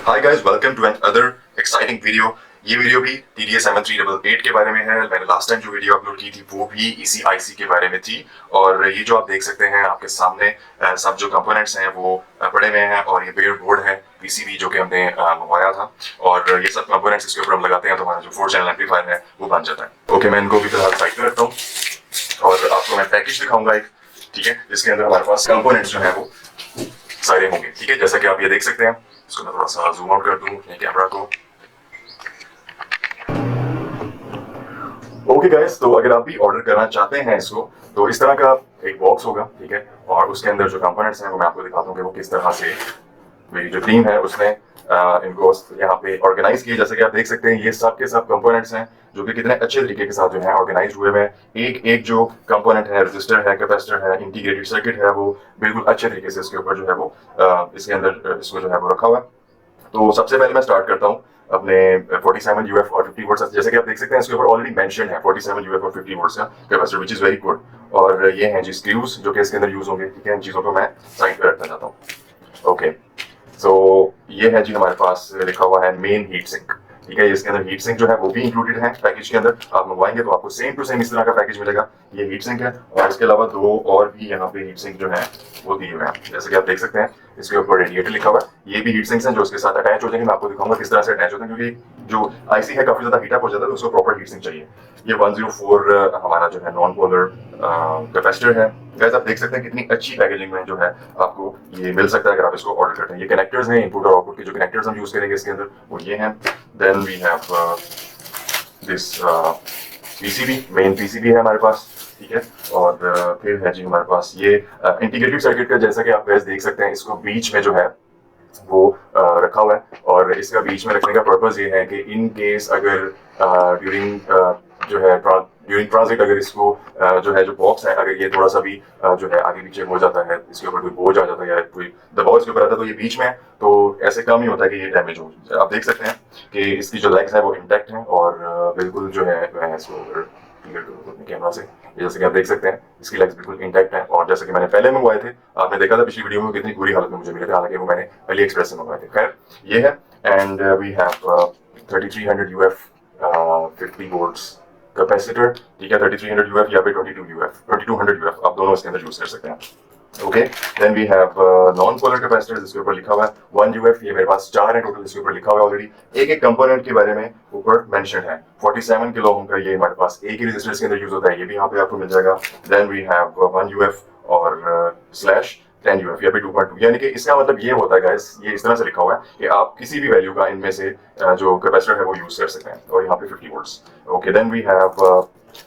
Hi guys, welcome to another exciting video. ये video भी tda7388 के बारे में है। मैंने लास्ट टाइम जो वीडियो अपलोड की थी वो भी इसी आईसी के बारे में थी। और ये जो आप देख सकते हैं आपके सामने सब जो कंपोनेंट्स हैं वो पड़े हुए हैं। और ये बेयर बोर्ड है पीसीबी जो कि हमने मंगवाया था। और ये सब कंपोनेंट्स इसके ऊपर हम लगाते हैं तो हमारा जो 4 चैनल एम्पलीफायर है वो बन जाता है। ओके, मैं इनको भी फिलहाल साइड पे रखता हूँ और आपको मैं पैकेज दिखाऊंगा एक, ठीक है, जिसके अंदर हमारे पास कंपोनेंट्स जो है वो सारे होंगे। ठीक है, जैसा कि आप ये देख सकते हैं। इसको मैं थोड़ा सा जूम आउट कर दूं अपने कैमरा को। ओके गाइस, तो अगर आप भी ऑर्डर करना चाहते हैं इसको तो इस तरह का एक बॉक्स होगा, ठीक है। और उसके अंदर जो कंपोनेंट्स हैं वो मैं आपको दिखाता हूँ कि वो किस तरह से मेरी जो टीम है उसने इनको यहाँ पे ऑर्गेनाइज किया। जैसे कि आप देख सकते हैं ये सब के सब कंपोनेंट्स हैं जो कि कितने अच्छे तरीके के साथ जो है ऑर्गेनाइज हुए हैं। एक एक जो कंपोनेंट है, रजिस्टर है, कैपेसिटर है, इंटीग्रेटेड सर्किट है, वो बिल्कुल अच्छे तरीके से इसके ऊपर जो है वो इसके अंदर इसको जो है वो रखा हुआ है। तो सबसे पहले मैं स्टार्ट करता हूँ अपने 47 यूएफ और 50 वोल्ट। जैसे कि आप देख सकते हैं इसके ऊपर ऑलरेडी मेंशन है 47 यूएफ और 50 वोल्ट का capacitor, which is very good. और ये हैं जी स्क्रूज जो कि इसके अंदर यूज होंगे, ठीक है। इन चीजों को मैं साइड पे रखना चाहता हूँ। ओके, सो ये है जी हमारे पास लिखा हुआ है मेन हीट सिंक, ठीक है। इसके अंदर हीट सिंक जो है वो भी इंक्लूडेड है पैकेज के अंदर। आप मंगवाएंगे तो आपको सेम टू सेम इस तरह का पैकेज मिलेगा। ये हीट सिंक है और इसके अलावा दो और भी यहाँ पे हीट सिंक जो है वो दिए हुए हैं। जैसे कि आप देख सकते हैं इसके ऊपर रेडिएटर लिखा हुआ है। ये भी हीट सिंक्स हैं जो इसके साथ अटैच हो जाएंगे। मैं आपको दिखाऊंगा किस तरह से अटैच होते हैं, क्योंकि जो आईसी है काफी ज्यादा हीटअप हो जाता है तो उसको प्रॉपर हीट सिंक चाहिए। ये 104 हमारा जो है नॉन पोलर कैपेसिटर है। गाइस, आप देख सकते हैं कितनी अच्छी पैकेजिंग में जो है आपको ये मिल सकता है अगर आप इसको ऑर्डर करते हैं। ये कनेक्टर्स हैं, इनपुट और आउटपुट के जो कनेक्टर्स हम यूज करेंगे इसके अंदर वो ये हैं। Then we have this PCB, main PCB है हमारे पास, ठीक है। और फिर है जी हमारे पास ये इंटीग्रेटेड सर्किट का, जैसा कि आप गैस देख सकते हैं इसको बीच में जो है वो रखा हुआ है। और इसका बीच में रखने का पर्पज ये है कि इन केस अगर ड्यूरिंग जो है ड्यूरिंग ट्रांजिट अगर इसको जो है जो बॉक्स है अगर ये थोड़ा सा भी जो है आगे पीछे हो जाता है, इसके ऊपर कोई बोझ आ जाता है या कोई दबाव इसके ऊपर आता है तो ये बीच में तो ऐसे कम ही होता है कि ये डैमेज हो। आप देख सकते हैं कि इसकी जो लेग्स है वो इंटैक्ट है और बिल्कुल जो है मैं इसको क्लियर करूँ अपने कैमरा से, जैसे कि आप देख सकते हैं इसकी लेग्स बिल्कुल इंटैक्ट है। और जैसे कि मैंने पहले मंगवाए थे, आपने देखा था पिछली वीडियो में कितनी बुरी हालत में मुझे मिले थे, हालांकि वो मैंने अली एक्सप्रेस से मंगवाए थे। खैर ये है। And we have 3300 UF 50 volts capacitor, ठीक है। 3300 यूएफ या फिर 2200 यूएफ आप दोनों इसके अंदर यूज कर सकते हैं। Okay, then we have non polar capacitor जिसके ऊपर लिखा हुआ है 1 यूएफ। ये मेरे पास 4 है टोटल, इसके ऊपर लिखा हुआ है ऑलरेडी। एक एक कंपोनेंट के बारे में ऊपर मेंशन है। 47 किलो ओम का ये हमारे पास एक ही रेजिस्टेंस के अंदर यूज होता है, ये भी यहाँ पे आपको मिल जाएगा। देन वी हैव 1 यूएफ और स्लैश 10 यूएफ या फिर 2.2, यानी कि इसका मतलब ये होता है गाइस, ये इस तरह से लिखा हुआ है कि आप किसी भी वैल्यू का इनमें से जो कैपेसिटर है वो यूज कर सकते हैं। और यहाँ पे 50 volts. Okay, then we have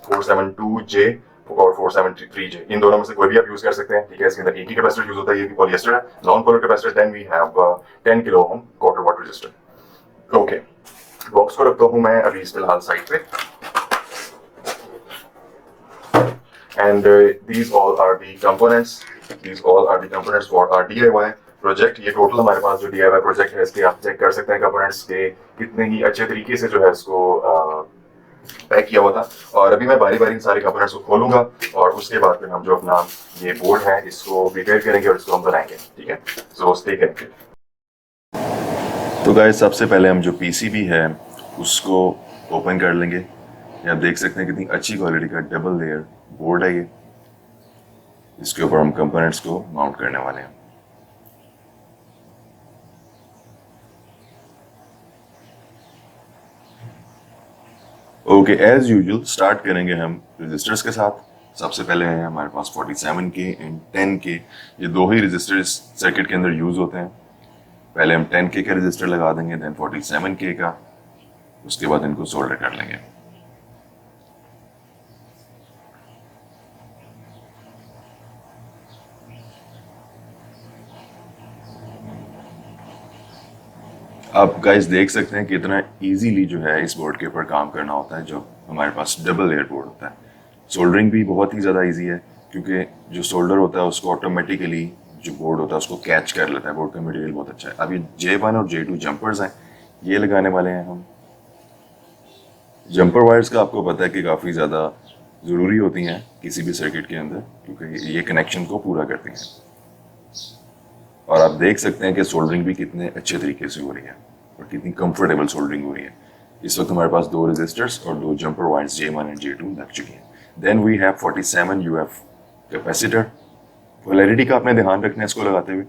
472J और 473J, इन दोनों में से कोई भी आप यूज कर सकते हैं, ठीक है। इसके अंदर एक ही कैपेसिटर यूज होता है, ये भी पॉलिएस्टर है, non polar capacitor. Then we have 10 kilo ohm quarter watt resistor. Okay, box को रखता हूं मैं अभी फिलहाल साइड पे। And these all are the components for our DIY project. ये टोटल हमारे पास जो DIY प्रोजेक्ट है इसके आप चेक कर सकते हैं कंपोनेंट्स के कितने ही अच्छे तरीके से जो है इसको पैक किया हुआ था। और अभी मैं बारी बारी सारे कंपोनेंट्स को खोलूंगा और उसके बाद फिर हम जो अपना ये बोर्ड है इसको प्रिपेयर करेंगे और इसको हम बनाएंगे, ठीक है। So stay connected. तो गाइस, सबसे पहले हम जो पीसीबी है उसको ओपन कर लेंगे। ये आप देख सकते हैं कितनी अच्छी क्वालिटी का डबल लेयर बोर्ड है ये। इसके ऊपर हम कंपोनेंट्स को माउंट करने वाले हैं। ओके, एज यूजुअल स्टार्ट करेंगे हम रेजिस्टर्स के साथ। सबसे पहले है हमारे पास 47K एंड 10K, ये दो ही रेजिस्टर्स सर्किट के अंदर यूज होते हैं। पहले हम 10K का रेजिस्टर लगा देंगे, देन 47K का, उसके बाद इनको सोल्डर कर लेंगे। आप गाइस देख सकते हैं कितना इजीली जो है इस बोर्ड के ऊपर काम करना होता है जो हमारे पास डबल लेयर बोर्ड होता है। सोल्डरिंग भी बहुत ही ज़्यादा इजी है क्योंकि जो सोल्डर होता है उसको ऑटोमेटिकली जो बोर्ड होता है उसको कैच कर लेता है। बोर्ड का मटेरियल बहुत अच्छा है। अब ये J1 और J2 जंपर्स हैं, ये लगाने वाले हैं हम। जंपर वायर्स का आपको पता है कि काफ़ी ज़्यादा ज़रूरी होती हैं किसी भी सर्किट के अंदर, क्योंकि ये कनेक्शन को पूरा करती हैं। और आप देख सकते हैं कि सोल्डरिंग भी कितने अच्छे तरीके से हो रही है। और कितनी कंफर्टेबल सोल्डरिंग हो रही है। इस वक्त हमारे पास 2 रेजिस्टर्स और 2 jumper wires J1 and J2 लग चुकी हैं। Then we have 47 UF capacitor. Polarity का आपने ध्यान रखना है इसको लगाते हुए,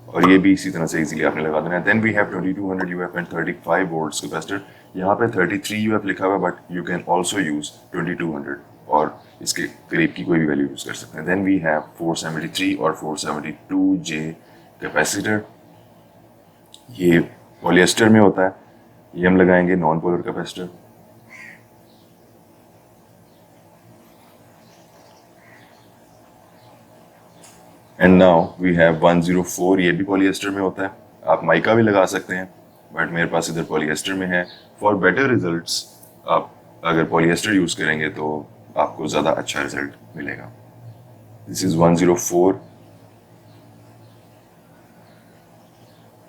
और ये भी इसी तरह से इजीली आपने लगा देना है। Then we have 2200 UF and 35 volts capacitor. यहाँ पे 33 UF लिखा हुआ है, but you can also use 2200 और इसके करीब की कोई भी वैल्यू यूज कर सकते हैं। देन वी हैव 473 और 472J कैपेसिटर। ये पॉलिएस्टर में होता है, ये हम लगाएंगे non polar capacitor. And now we have 104, ये भी पॉलिएस्टर में होता है। आप माइका भी लगा सकते हैं, बट मेरे पास इधर पॉलिएस्टर में है। फॉर बेटर रिजल्ट्स आप अगर पॉलिएस्टर यूज करेंगे तो आपको ज्यादा अच्छा रिजल्ट मिलेगा। दिस इज 104,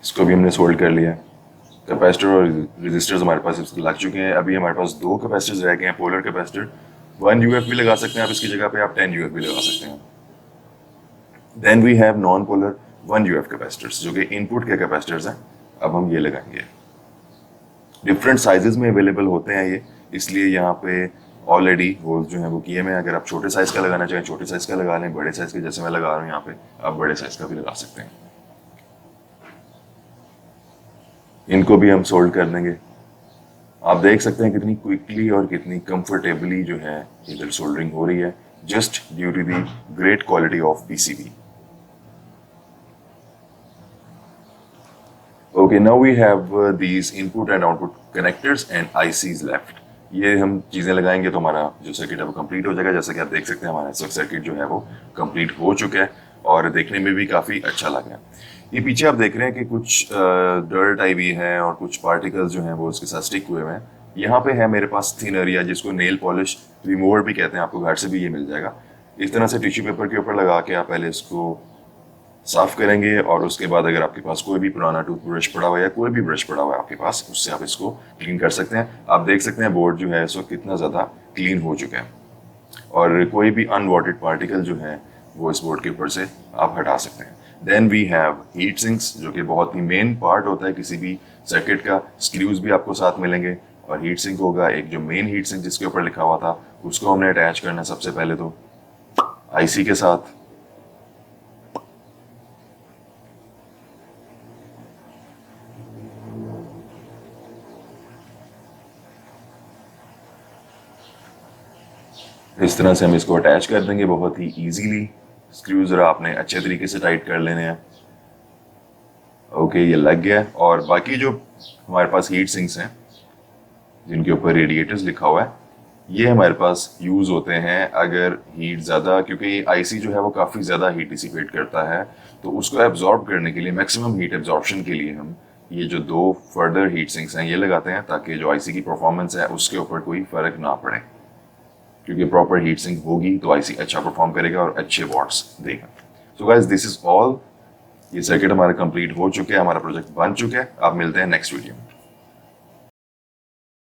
इसको भी हमने सोल्ड कर लिया। कैपेसिटर और रेजिस्टर्स हमारे पास लग चुके हैं। अभी हमारे पास 2 कैपेसिटर्स रह गए हैं पोलर कैपेसिटर। 1 UF भी लगा सकते हैं आप इसकी जगह पे, आप 10 UF भी लगा सकते हैं। Then we have non polar 1 UF capacitors, जो कि इनपुट के कैपेसिटर्स हैं। अब हम ये लगाएंगे। डिफरेंट साइजेस में अवेलेबल होते हैं ये, इसलिए यहाँ पे ऑलरेडी होल्स जो हैं वो किए में। अगर आप छोटे साइज का लगाना चाहें छोटे साइज का लगा लें, बड़े साइज के जैसे मैं लगा रहा हूँ यहाँ पे आप बड़े साइज का भी लगा सकते हैं। इनको भी हम सोल्ड कर देंगे। आप देख सकते हैं कितनी क्विकली और कितनी कंफर्टेबली जो है इधर सोल्डरिंग हो रही है, just due to the great quality of PCB। Okay, now we have these input and output connectors and ICs left. ये हम चीज़ें लगाएंगे तो हमारा जो सर्किट है वो कंप्लीट हो जाएगा। जैसे कि आप देख सकते हैं हमारा सर्किट जो है वो कंप्लीट हो चुका है और देखने में भी काफ़ी अच्छा लग रहा है। ये पीछे आप देख रहे हैं कि कुछ डर्ट आई हुई है और कुछ पार्टिकल्स जो हैं वो उसके साथ स्टिक हुए हैं। यहाँ पे है मेरे पास थिनर, या जिसको नेल पॉलिश रिमूवर भी कहते हैं, आपको घर से भी ये मिल जाएगा। इस तरह से टिश्यू पेपर के ऊपर लगा के आप पहले इसको साफ करेंगे, और उसके बाद अगर आपके पास कोई भी पुराना टूथब्रश पड़ा हुआ है या कोई भी ब्रश पड़ा हुआ है आपके पास, उससे आप इसको क्लीन कर सकते हैं। आप देख सकते हैं बोर्ड जो है इस वक्त कितना ज़्यादा क्लीन हो चुका है, और कोई भी अनवांटेड पार्टिकल जो है वो इस बोर्ड के ऊपर से आप हटा सकते हैं। Then we have heat sinks, जो कि बहुत ही मेन पार्ट होता है किसी भी सर्किट का। स्क्रूज भी आपको साथ मिलेंगे, और हीट सिंक होगा एक जो मेन हीट सिंक जिसके ऊपर लिखा हुआ था, उसको हमने अटैच करना है सबसे पहले तो IC के साथ। इस तरह से हम इसको अटैच कर देंगे बहुत ही इजीली। स्क्रू जरा आपने अच्छे तरीके से टाइट कर लेने हैं। ओके, ये लग गया। और बाकी जो हमारे पास हीट सिंक्स हैं जिनके ऊपर रेडिएटर्स लिखा हुआ है, ये हमारे पास यूज होते हैं अगर हीट ज़्यादा, क्योंकि IC जो है वो काफ़ी ज़्यादा हीट डिसिपेट करता है, तो उसको एब्जॉर्ब करने के लिए, मैक्सिमम हीट एब्जॉर्प्शन के लिए हम ये जो 2 फर्दर हीट सिंक्स हैं ये लगाते हैं, ताकि जो IC की परफॉर्मेंस है उसके ऊपर कोई फ़र्क ना पड़े। क्योंकि प्रॉपर हीट सिंक होगी तो IC अच्छा परफॉर्म करेगा और अच्छे वॉट्स देगा। So guys, this is all. ये सर्किट हमारा कंप्लीट हो चुका है, हमारा प्रोजेक्ट बन चुका है। आप मिलते हैं नेक्स्ट वीडियो में।